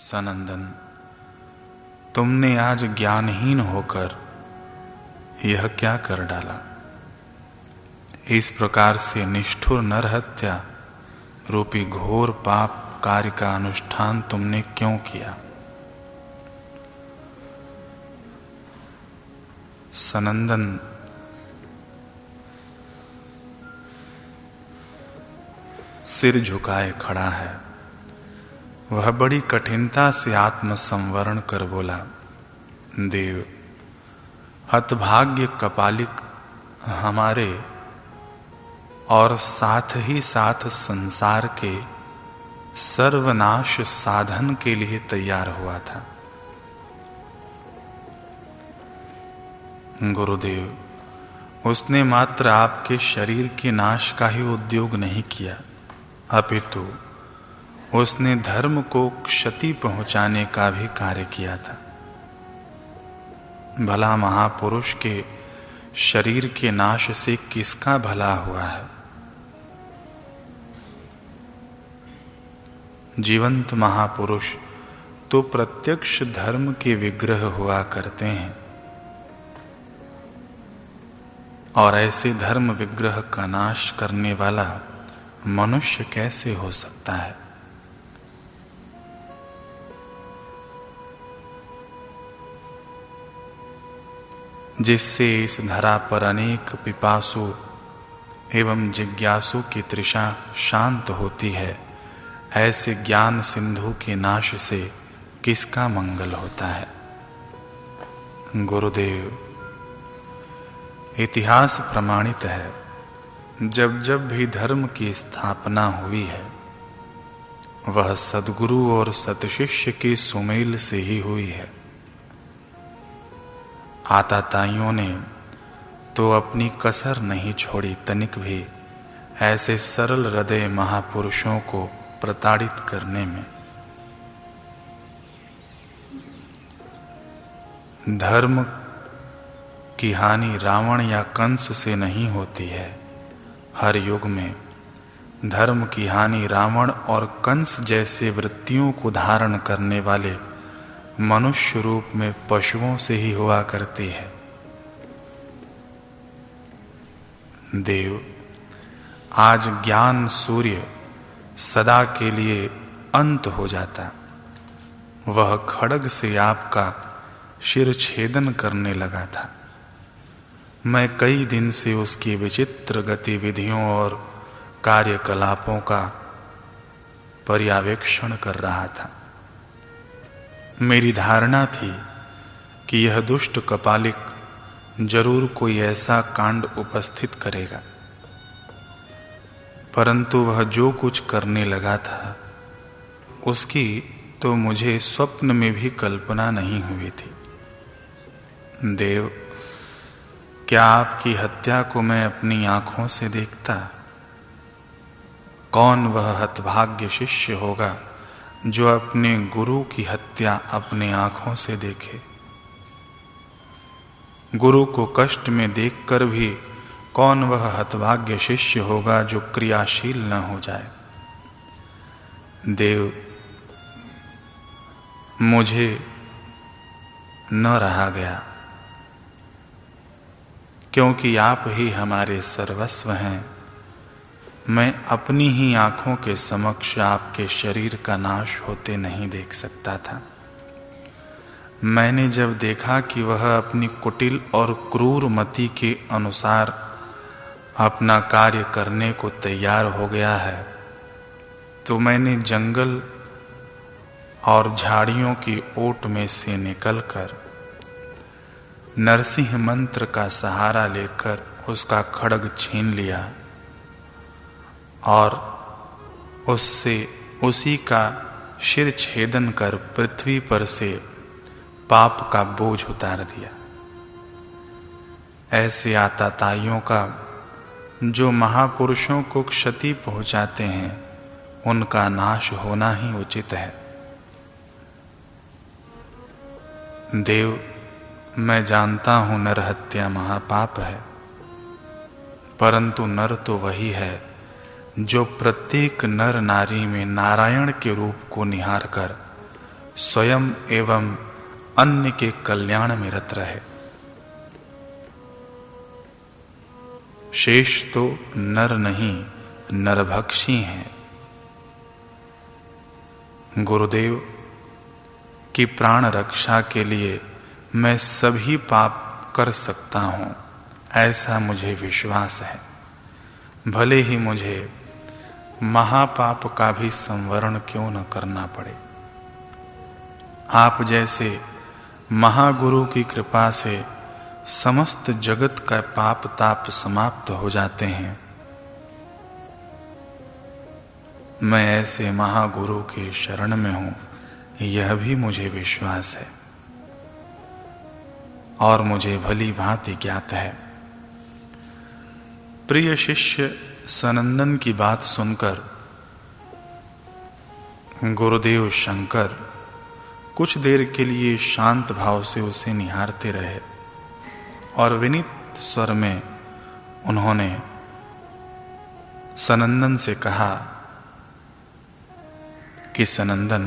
सनंदन, तुमने आज ज्ञानहीन होकर यह क्या कर डाला। इस प्रकार से निष्ठुर नरहत्या रूपी घोर पाप कार्य का अनुष्ठान तुमने क्यों किया। सनंदन, सिर झुकाए खड़ा है। वह बड़ी कठिनता से आत्मसंवरण कर बोला, देव, हतभाग्य कपालिक हमारे और साथ ही साथ संसार के सर्वनाश साधन के लिए तैयार हुआ था। गुरुदेव, उसने मात्र आपके शरीर के नाश का ही उद्योग नहीं किया, अपितु उसने धर्म को क्षति पहुंचाने का भी कार्य किया था। भला महापुरुष के शरीर के नाश से किसका भला हुआ है। जीवंत महापुरुष तो प्रत्यक्ष धर्म के विग्रह हुआ करते हैं, और ऐसे धर्म विग्रह का नाश करने वाला मनुष्य कैसे हो सकता है। जिससे इस धरा पर अनेक पिपासु एवं जिज्ञासु की तृषा शांत होती है, ऐसे ज्ञान सिंधु के नाश से किसका मंगल होता है। गुरुदेव, इतिहास प्रमाणित है, जब जब भी धर्म की स्थापना हुई है वह सद्गुरु और सतशिष्य के सुमेल से ही हुई है। आताताइयों ने तो अपनी कसर नहीं छोड़ी तनिक भी ऐसे सरल हृदय महापुरुषों को प्रताड़ित करने में। धर्म की हानि रावण या कंस से नहीं होती है। हर युग में धर्म की हानि रावण और कंस जैसे वृत्तियों को धारण करने वाले मनुष्य रूप में पशुओं से ही हुआ करती है। देव, आज ज्ञान सूर्य सदा के लिए अंत हो जाता, वह खड्ग से आपका शिर छेदन करने लगा था। मैं कई दिन से उसकी विचित्र गतिविधियों और कार्यकलापों का पर्यवेक्षण कर रहा था। मेरी धारणा थी कि यह दुष्ट कपालिक जरूर कोई ऐसा कांड उपस्थित करेगा, परंतु वह जो कुछ करने लगा था उसकी तो मुझे स्वप्न में भी कल्पना नहीं हुई थी। देव, क्या आपकी हत्या को मैं अपनी आंखों से देखता? कौन वह हतभाग्य शिष्य होगा जो अपने गुरु की हत्या अपने आंखों से देखे। गुरु को कष्ट में देखकर भी कौन वह हतभाग्य शिष्य होगा जो क्रियाशील न हो जाए। देव, मुझे न रहा गया, क्योंकि आप ही हमारे सर्वस्व हैं। मैं अपनी ही आंखों के समक्ष आपके शरीर का नाश होते नहीं देख सकता था। मैंने जब देखा कि वह अपनी कुटिल और क्रूर मति के अनुसार अपना कार्य करने को तैयार हो गया है, तो मैंने जंगल और झाड़ियों की ओट में से निकलकर नरसिंह मंत्र का सहारा लेकर उसका खड्ग छीन लिया और उससे उसी का शिर छेदन कर पृथ्वी पर से पाप का बोझ उतार दिया। ऐसे आताताइयों का जो महापुरुषों को क्षति पहुंचाते हैं, उनका नाश होना ही उचित है। देव, मैं जानता हूं नरहत्या महापाप है, परंतु नर तो वही है जो प्रत्येक नर नारी में नारायण के रूप को निहार कर स्वयं एवं अन्य के कल्याण में रत रहे। शेष तो नर नहीं नरभक्षी हैं। गुरुदेव की प्राण रक्षा के लिए मैं सभी पाप कर सकता हूं, ऐसा मुझे विश्वास है। भले ही मुझे महापाप का भी संवरण क्यों न करना पड़े। आप जैसे महागुरु की कृपा से समस्त जगत का पाप ताप समाप्त हो जाते हैं। मैं ऐसे महागुरु के शरण में हूं, यह भी मुझे विश्वास है और मुझे भली भांति ज्ञात है। प्रिय शिष्य सनंदन की बात सुनकर गुरुदेव शंकर कुछ देर के लिए शांत भाव से उसे निहारते रहे और विनीत स्वर में उन्होंने सनंदन से कहा कि सनंदन,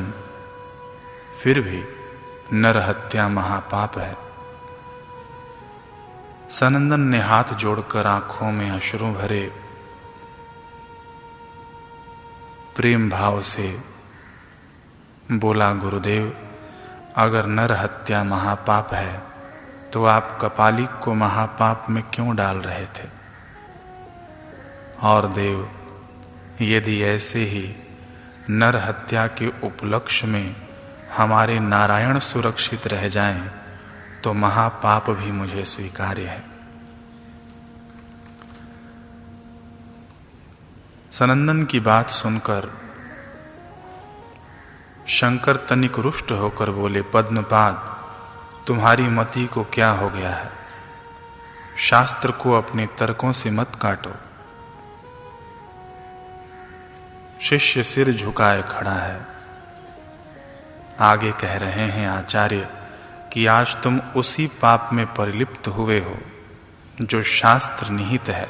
फिर भी नर हत्या महापाप है। सनंदन ने हाथ जोड़कर आंखों में अश्रु भरे प्रेम भाव से बोला, गुरुदेव, अगर नर हत्या महापाप है तो आप कपालिक को महापाप में क्यों डाल रहे थे? और देव, यदि ऐसे ही नर हत्या के उपलक्ष्य में हमारे नारायण सुरक्षित रह जाएं, तो महापाप भी मुझे स्वीकार्य है। सनंदन की बात सुनकर शंकर तनिक रुष्ट होकर बोले, पद्मपाद, तुम्हारी मति को क्या हो गया है? शास्त्र को अपने तर्कों से मत काटो। शिष्य सिर झुकाए खड़ा है। आगे कह रहे हैं आचार्य कि आज तुम उसी पाप में परिलिप्त हुए हो जो शास्त्र निहित है,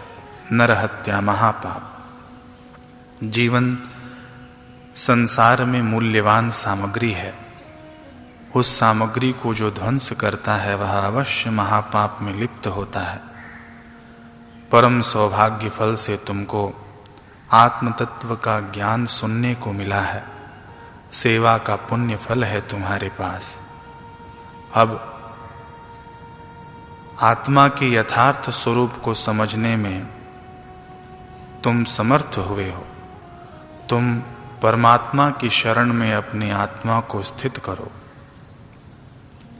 नरहत्या महापाप। जीवन संसार में मूल्यवान सामग्री है, उस सामग्री को जो ध्वंस करता है वह अवश्य महापाप में लिप्त होता है। परम सौभाग्य फल से तुमको आत्म तत्व का ज्ञान सुनने को मिला है, सेवा का पुण्य फल है तुम्हारे पास। अब आत्मा के यथार्थ स्वरूप को समझने में तुम समर्थ हुए हो। तुम परमात्मा की शरण में अपनी आत्मा को स्थित करो।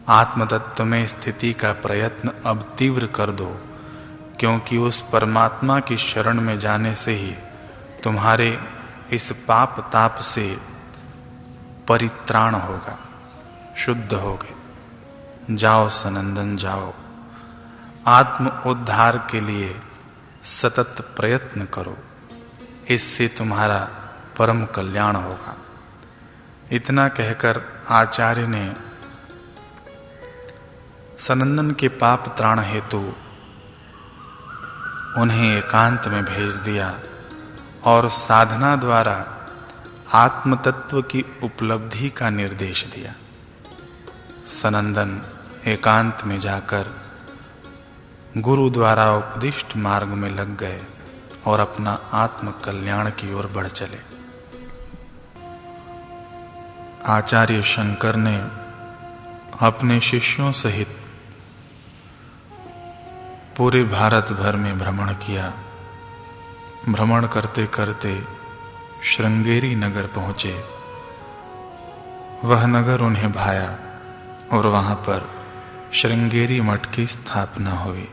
आत्म तत्व में स्थिति का प्रयत्न अब तीव्र कर दो, क्योंकि उस परमात्मा की शरण में जाने से ही तुम्हारे इस पाप ताप से परित्राण होगा, शुद्ध होगे। जाओ सनंदन, जाओ। आत्म उद्धार के लिए सतत प्रयत्न करो, इससे तुम्हारा परम कल्याण होगा। इतना कहकर आचार्य ने सनंदन के पाप त्राण हेतु उन्हें एकांत में भेज दिया और साधना द्वारा आत्म तत्व की उपलब्धि का निर्देश दिया। सनंदन एकांत में जाकर गुरु द्वारा उपदिष्ट मार्ग में लग गए और अपना आत्म कल्याण की ओर बढ़ चले। आचार्य शंकर ने अपने शिष्यों सहित पूरे भारत भर में भ्रमण किया। भ्रमण करते करते श्रृंगेरी नगर पहुंचे। वह नगर उन्हें भाया और वहां पर श्रृंगेरी मठ की स्थापना हुई।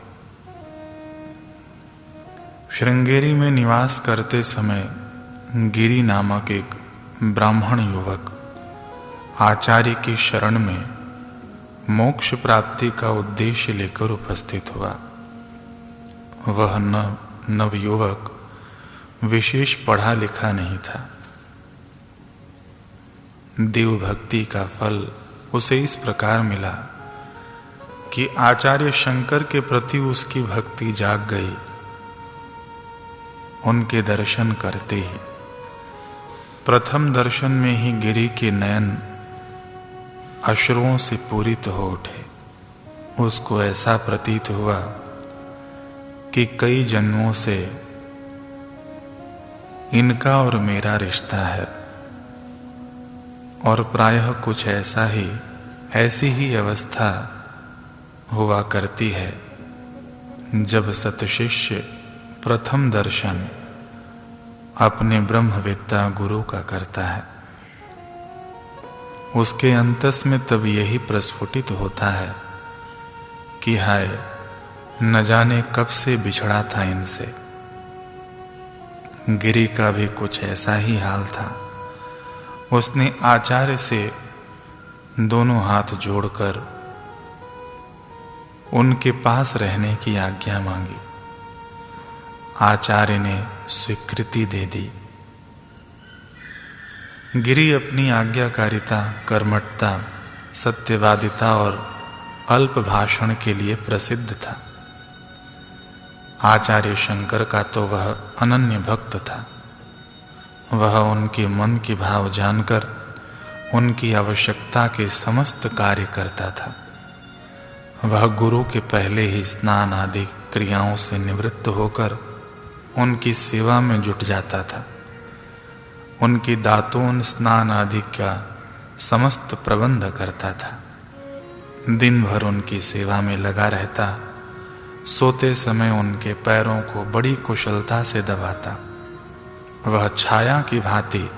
श्रृंगेरी में निवास करते समय गिरि नामक एक ब्राह्मण युवक आचार्य की शरण में मोक्ष प्राप्ति का उद्देश्य लेकर उपस्थित हुआ। वह नवयुवक विशेष पढ़ा लिखा नहीं था। देव भक्ति का फल उसे इस प्रकार मिला कि आचार्य शंकर के प्रति उसकी भक्ति जाग गई। उनके दर्शन करते ही, प्रथम दर्शन में ही गिरि के नयन अश्रुओं से पूरित हो उठे। उसको ऐसा प्रतीत हुआ कि कई जन्मों से इनका और मेरा रिश्ता है, और प्रायः कुछ ऐसी ही अवस्था हुआ करती है जब सतशिष्य प्रथम दर्शन अपने ब्रह्मवेत्ता गुरु का करता है। उसके अंतस में तब यही प्रस्फुटित होता है कि हाय, न जाने कब से बिछड़ा था इनसे। गिरी का भी कुछ ऐसा ही हाल था। उसने आचार्य से दोनों हाथ जोड़कर उनके पास रहने की आज्ञा मांगी। आचार्य ने स्वीकृति दे दी। गिरी अपनी आज्ञाकारिता, कर्मठता, सत्यवादिता और अल्प भाषण के लिए प्रसिद्ध था। आचार्य शंकर का तो वह अनन्य भक्त था। वह उनके मन के भाव जानकर उनकी आवश्यकता के समस्त कार्य करता था। वह गुरु के पहले ही स्नान आदि क्रियाओं से निवृत्त होकर उनकी सेवा में जुट जाता था। उनकी दातून स्नान आदि का समस्त प्रबंध करता था। दिन भर उनकी सेवा में लगा रहता। सोते समय उनके पैरों को बड़ी कुशलता से दबाता। वह छाया की भांति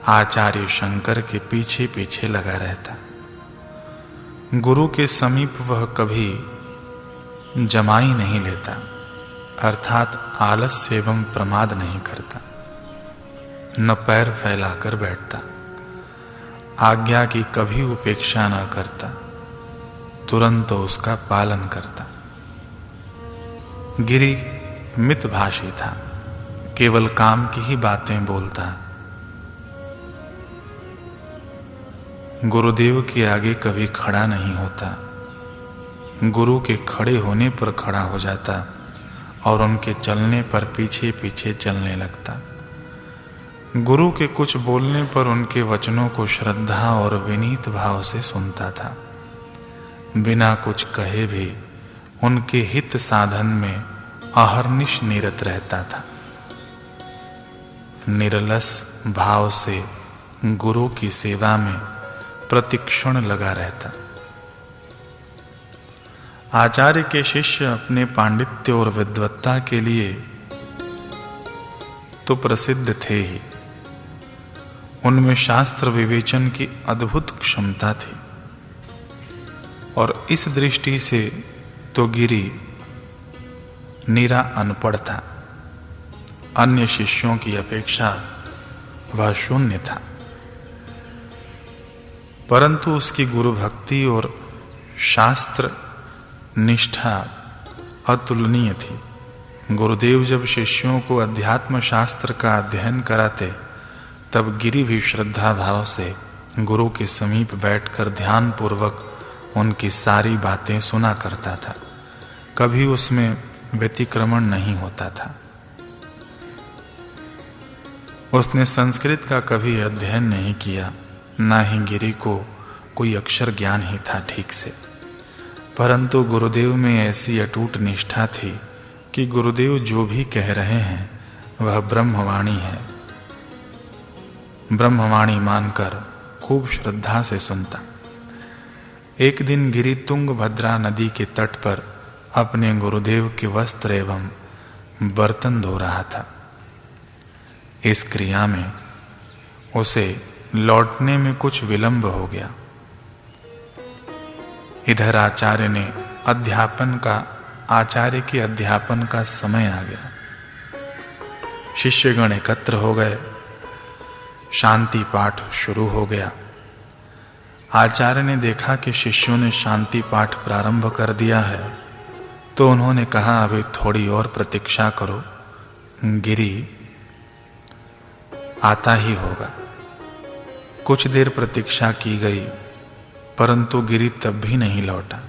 आचार्य शंकर के पीछे पीछे लगा रहता। गुरु के समीप वह कभी जमाई नहीं लेता, अर्थात आलस्य एवं प्रमाद नहीं करता। न पैर फैलाकर बैठता। आज्ञा की कभी उपेक्षा न करता, तुरंत उसका पालन करता। गिरी मितभाषी था, केवल काम की ही बातें बोलता। गुरुदेव के आगे कभी खड़ा नहीं होता। गुरु के खड़े होने पर खड़ा हो जाता और उनके चलने पर पीछे पीछे चलने लगता। गुरु के कुछ बोलने पर उनके वचनों को श्रद्धा और विनीत भाव से सुनता था। बिना कुछ कहे भी उनके हित साधन में अहर्निश निरत रहता था। निरलस भाव से गुरु की सेवा में प्रतिक्षण लगा रहता। आचार्य के शिष्य अपने पांडित्य और विद्वत्ता के लिए तो प्रसिद्ध थे ही, उनमें शास्त्र विवेचन की अद्भुत क्षमता थी। और इस दृष्टि से तो गिरी निरा अनपढ़ था। अन्य शिष्यों की अपेक्षा वह शून्य था, परंतु उसकी गुरु भक्ति और शास्त्र निष्ठा अतुलनीय थी। गुरुदेव जब शिष्यों को अध्यात्म शास्त्र का अध्ययन कराते, तब गिरी भी श्रद्धा भाव से गुरु के समीप बैठकर ध्यान पूर्वक उनकी सारी बातें सुना करता था। कभी उसमें व्यतिक्रमण नहीं होता था। उसने संस्कृत का कभी अध्ययन नहीं किया, ना ही गिरी को कोई अक्षर ज्ञान ही था ठीक से। परंतु गुरुदेव में ऐसी अटूट निष्ठा थी कि गुरुदेव जो भी कह रहे हैं वह ब्रह्मवाणी है। ब्रह्मवाणी मानकर खूब श्रद्धा से सुनता। एक दिन गिरी तुंगभद्रा नदी के तट पर अपने गुरुदेव के वस्त्र एवं बर्तन धो रहा था। इस क्रिया में उसे लौटने में कुछ विलंब हो गया। इधर आचार्य के अध्यापन का समय आ गया। शिष्यगण एकत्र हो गए। शांति पाठ शुरू हो गया। आचार्य ने देखा कि शिष्यों ने शांति पाठ प्रारंभ कर दिया है, तो उन्होंने कहा, अभी थोड़ी और प्रतीक्षा करो, गिरी आता ही होगा। कुछ देर प्रतीक्षा की गई, परंतु गिरी तब भी नहीं लौटा।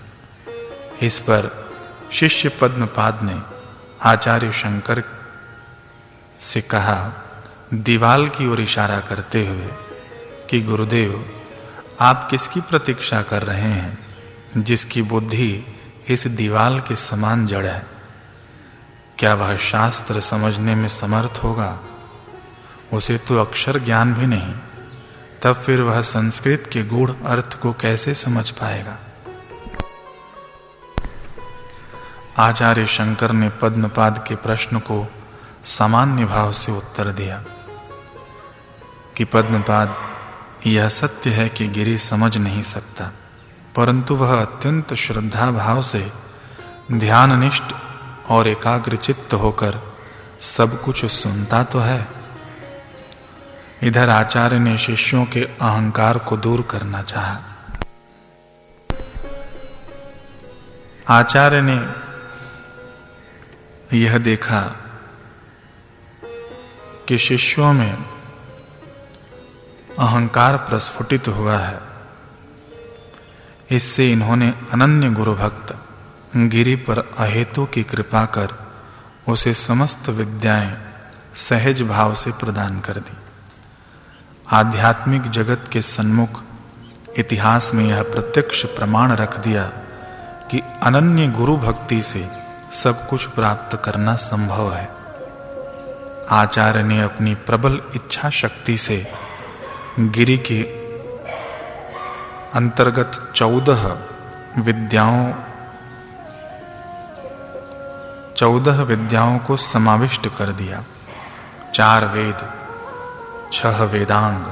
इस पर शिष्य पद्मपाद ने आचार्य शंकर से कहा, दीवाल की ओर इशारा करते हुए, कि गुरुदेव, आप किसकी प्रतीक्षा कर रहे हैं जिसकी बुद्धि इस दीवाल के समान जड़ है? क्या वह शास्त्र समझने में समर्थ होगा? उसे तो अक्षर ज्ञान भी नहीं, तब फिर वह संस्कृत के गूढ़ अर्थ को कैसे समझ पाएगा? आचार्य शंकर ने पद्मपाद के प्रश्न को सामान्य भाव से उत्तर दिया कि पद्मपाद, यह सत्य है कि गिरि समझ नहीं सकता, परंतु वह अत्यंत श्रद्धा भाव से ध्याननिष्ठ और एकाग्रचित्त होकर सब कुछ सुनता तो है। इधर आचार्य ने शिष्यों के अहंकार को दूर करना चाहा। आचार्य ने यह देखा कि शिष्यों में अहंकार प्रस्फुटित हुआ है। इससे इन्होंने अनन्य गुरु भक्त गिरि पर अहेतु की कृपा कर उसे समस्त विद्याएं सहज भाव से प्रदान कर दी। आध्यात्मिक जगत के सन्मुख इतिहास में यह प्रत्यक्ष प्रमाण रख दिया कि अनन्य गुरु भक्ति से सब कुछ प्राप्त करना संभव है। आचार्य ने अपनी प्रबल इच्छा शक्ति से गिरि के अंतर्गत 14 विद्याओं को समाविष्ट कर दिया। 4 वेद, 6 वेदांग,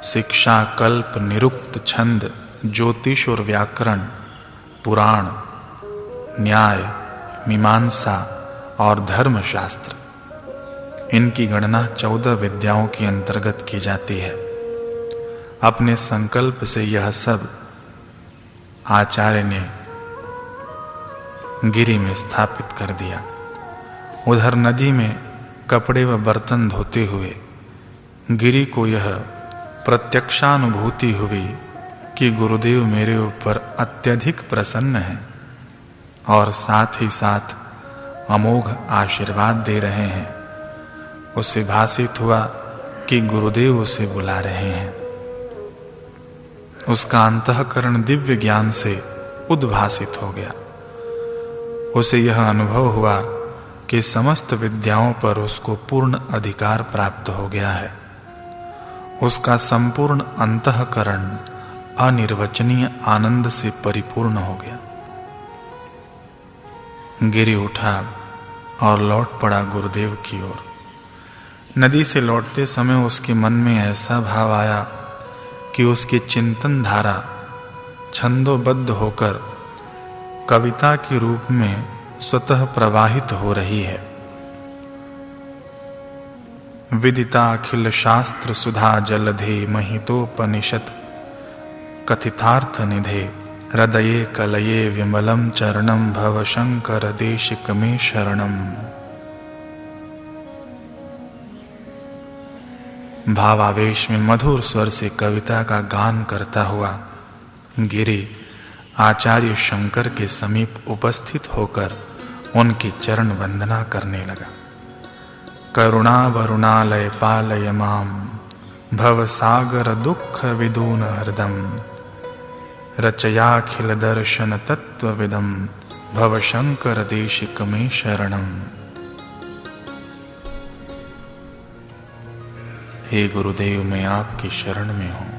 शिक्षा, कल्प, निरुक्त, छंद, ज्योतिष और व्याकरण, पुराण, न्याय, मीमांसा और धर्मशास्त्र, इनकी गणना 14 विद्याओं के अंतर्गत की जाती है। अपने संकल्प से यह सब आचार्य ने गिरि में स्थापित कर दिया। उधर नदी में कपड़े व बर्तन धोते हुए गिरि को यह प्रत्यक्षानुभूति हुई कि गुरुदेव मेरे ऊपर अत्यधिक प्रसन्न हैं और साथ ही साथ अमोघ आशीर्वाद दे रहे हैं। उसे भासित हुआ कि गुरुदेव उसे बुला रहे हैं। उसका अंतःकरण दिव्य ज्ञान से उद्भासित हो गया। उसे यह अनुभव हुआ कि समस्त विद्याओं पर उसको पूर्ण अधिकार प्राप्त हो गया है। उसका संपूर्ण अंतःकरण अनिर्वचनीय आनंद से परिपूर्ण हो गया। गिरि उठा और लौट पड़ा गुरुदेव की ओर। नदी से लौटते समय उसके मन में ऐसा भाव आया कि उसकी चिंतन धारा छंदोबद्ध होकर कविता के रूप में स्वतः प्रवाहित हो रही है। विदिता अखिल शास्त्र सुधा जलधे महितोपनिषद कथितार्थ निधे हृदये कलये विमलम चरणम भव शंकर देशिक मे शरणम। भावावेश में मधुर स्वर से कविता का गान करता हुआ गिरि आचार्य शंकर के समीप उपस्थित होकर उनकी चरण वंदना करने लगा। करुणा वरुणालय पालय माम भव सागर दुख विदून हृदम रचयाखिल दर्शन तत्व विदम भव शंकर देशिक मे शरणम। हे गुरुदेव, मैं आपकी शरण में हूँ।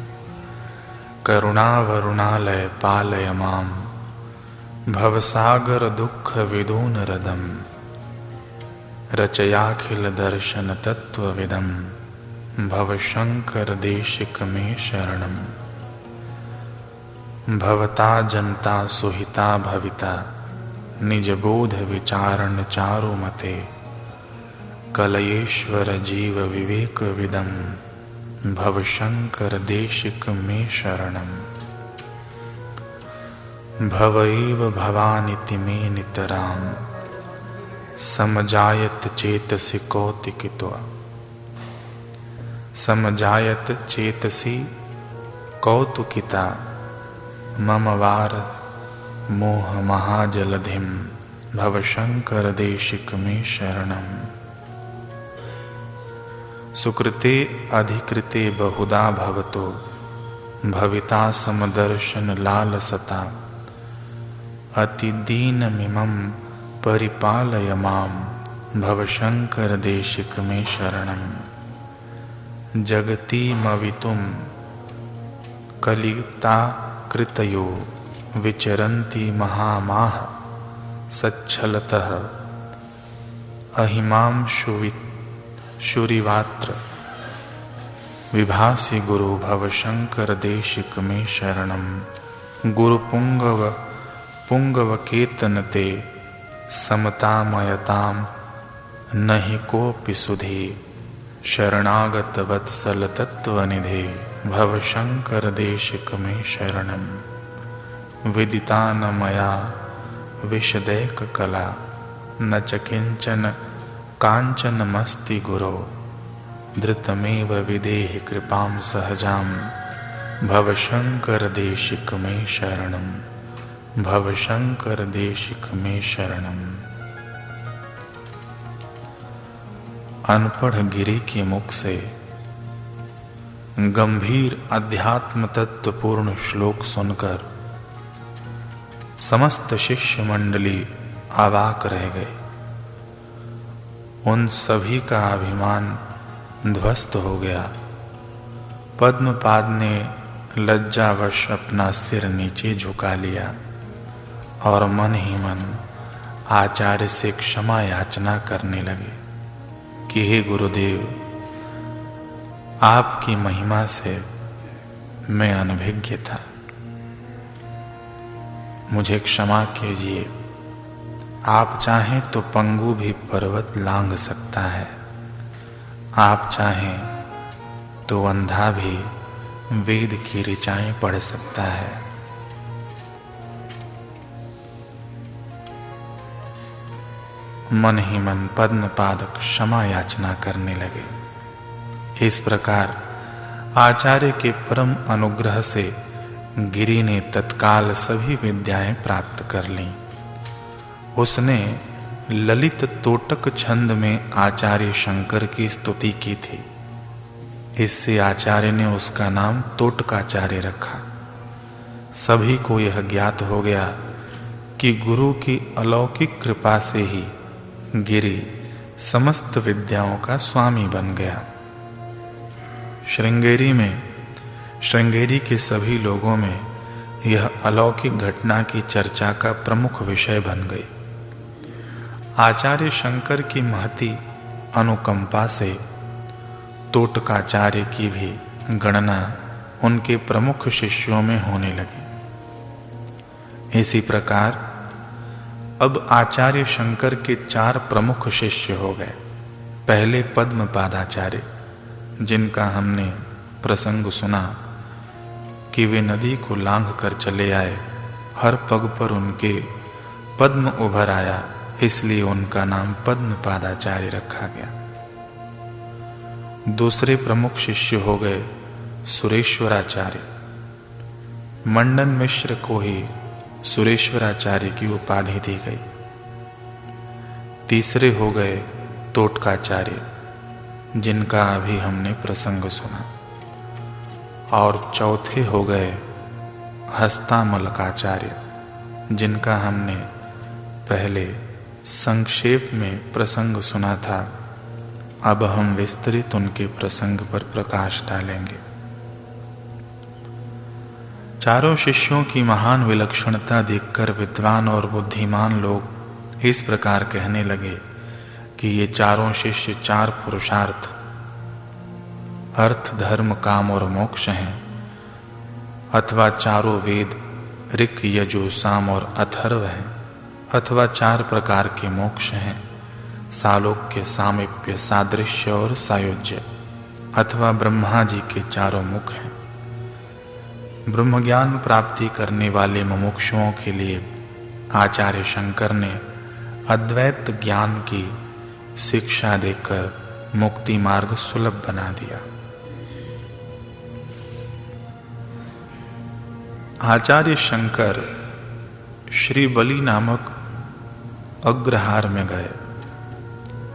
करुणा वरुणालय पालय माम भवसागर दुख विदून हृदम रचयाखिल दर्शन तत्व विदम भव शंकर देशिक मे शरणम। भवता जनता सुहिता भविता निज बोध विचारण चारु मते कलयेश्वर जीव विवेक विदम भव शंकर देशिक मे शरणम। भवैव भवानिति मे नितराम समजायत चेतसि कौतिकित्वा। समजायत चेतसि कौतुकिता मम वार मोह महाजलधिम भव शंकर देशिक मे शरणम। सुकृते अधिकृते बहुधा भवतो भविता समदर्शन लालसता अति दीनमिमं परिपालय मां भवशंकर देशिक मे शरणम्। जगतीमवितुं कलिता कृतयो विचरन्ति महामाः सच्छलतः अहिमां शुरिवात्र विभासि गुरु भवशंकर देशिक मे शरणम्। गुरु पुंगव केतनते समतामयतां नहि कोऽपि सुधे शरणागत वत्सल तत्वनिधे भवशंकर देशिक मे शरणम्। विदिता न मया विशदैक कला न च किंचन कांचनमस्ति गुरो धृतमेव विदेहि कृपां सहजां भवशंकर देशिक मे शरणम्। भवशंकर देशिक मे शरणम्। अनपढ़ गिरी के मुख से गंभीर अध्यात्म तत्वपूर्ण श्लोक सुनकर समस्त शिष्य मंडली अवाक रह गए। उन सभी का अभिमान ध्वस्त हो गया। पद्मपाद ने लज्जावश अपना सिर नीचे झुका लिया और मन ही मन आचार्य से क्षमा याचना करने लगे कि हे गुरुदेव, आपकी महिमा से मैं अनभिज्ञ था, मुझे क्षमा कीजिए। आप चाहें तो पंगु भी पर्वत लांघ सकता है, आप चाहें तो अंधा भी वेद की ऋचाएं पढ़ सकता है। मन ही मन पद्मपाद क्षमा याचना करने लगे। इस प्रकार आचार्य के परम अनुग्रह से गिरि ने तत्काल सभी विद्याएं प्राप्त कर लीं। उसने ललित तोटक छंद में आचार्य शंकर की स्तुति की थी। इससे आचार्य ने उसका नाम तोटकाचार्य रखा। सभी को यह ज्ञात हो गया कि गुरु की अलौकिक कृपा से ही गिरि समस्त विद्याओं का स्वामी बन गया। श्रृंगेरी के सभी लोगों में यह अलौकिक घटना की चर्चा का प्रमुख विषय बन गई। आचार्य शंकर की महती अनुकंपा से तोटकाचार्य की भी गणना उनके प्रमुख शिष्यों में होने लगी। इसी प्रकार अब आचार्य शंकर के 4 प्रमुख शिष्य हो गए। पहले पद्मपादाचार्य, जिनका हमने प्रसंग सुना कि वे नदी को लांघ कर चले आए, हर पग पर उनके पद्म उभर आया, इसलिए उनका नाम पद्मपादाचार्य रखा गया। दूसरे प्रमुख शिष्य हो गए सुरेश्वराचार्य। मंडन मिश्र को ही सुरेश्वराचार्य की उपाधि दी गई। तीसरे हो गए तोटकाचार्य, जिनका अभी हमने प्रसंग सुना, और चौथे हो गए हस्तामलकाचार्य, जिनका हमने पहले संक्षेप में प्रसंग सुना था। अब हम विस्तृत उनके प्रसंग पर प्रकाश डालेंगे। चारों शिष्यों की महान विलक्षणता देखकर विद्वान और बुद्धिमान लोग इस प्रकार कहने लगे कि ये चारों शिष्य 4 पुरुषार्थ अर्थ, धर्म, काम और मोक्ष हैं, अथवा चारों वेद ऋक्, यजु, साम और अथर्व हैं, अथवा 4 प्रकार के मोक्ष हैं, सालोक्य, सामीप्य, सादृश्य और सायुज्य, अथवा ब्रह्मा जी के 4 मुख हैं। ब्रह्मज्ञान प्राप्ति करने वाले मुमुक्षुओं के लिए आचार्य शंकर ने अद्वैत ज्ञान की शिक्षा देकर मुक्ति मार्ग सुलभ बना दिया। आचार्य शंकर श्री बलि नामक अग्रहार में गए।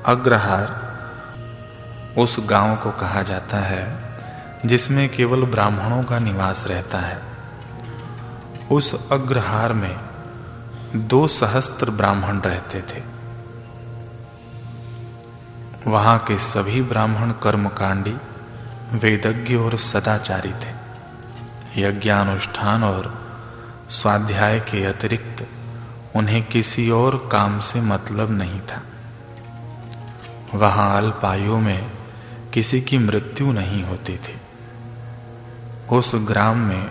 अग्रहार उस गांव को कहा जाता है जिसमें केवल ब्राह्मणों का निवास रहता है। उस अग्रहार में 2 सहस्त्र ब्राह्मण रहते थे। वहां के सभी ब्राह्मण कर्मकांडी, वेदज्ञ और सदाचारी थे। यज्ञानुष्ठान और स्वाध्याय के अतिरिक्त उन्हें किसी और काम से मतलब नहीं था। वहां अल्प आयु में किसी की मृत्यु नहीं होती थी। उस ग्राम में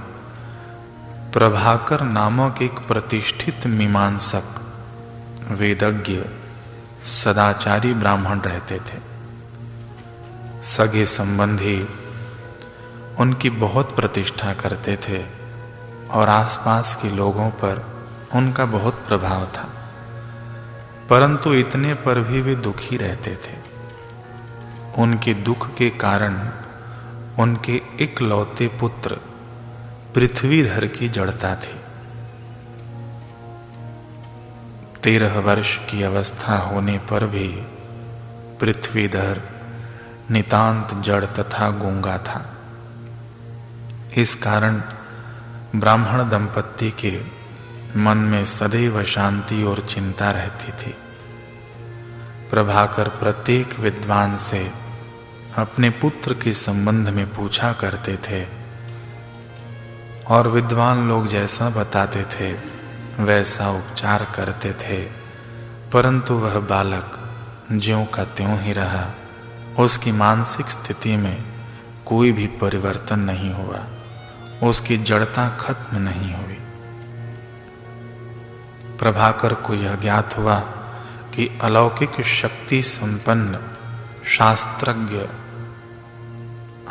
प्रभाकर नामक एक प्रतिष्ठित मीमांसक, वेदज्ञ, सदाचारी ब्राह्मण रहते थे। सगे संबंधी उनकी बहुत प्रतिष्ठा करते थे और आसपास के लोगों पर उनका बहुत प्रभाव था, परंतु इतने पर भी वे दुखी रहते थे। उनके दुख के कारण उनके इकलौते पुत्र पृथ्वीधर की जड़ता थी। 13 वर्ष की अवस्था होने पर भी पृथ्वीधर नितांत जड़ तथा गूंगा था। इस कारण ब्राह्मण दंपत्ति के मन में सदैव शांति और चिंता रहती थी। प्रभाकर प्रत्येक विद्वान से अपने पुत्र के संबंध में पूछा करते थे और विद्वान लोग जैसा बताते थे वैसा उपचार करते थे, परंतु वह बालक ज्यों का त्यों ही रहा। उसकी मानसिक स्थिति में कोई भी परिवर्तन नहीं हुआ, उसकी जड़ता खत्म नहीं हुई। प्रभाकर को यह ज्ञात हुआ कि अलौकिक शक्ति संपन्न शास्त्रज्ञ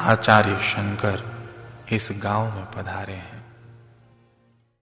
आचार्य शंकर इस गांव में पधारे हैं।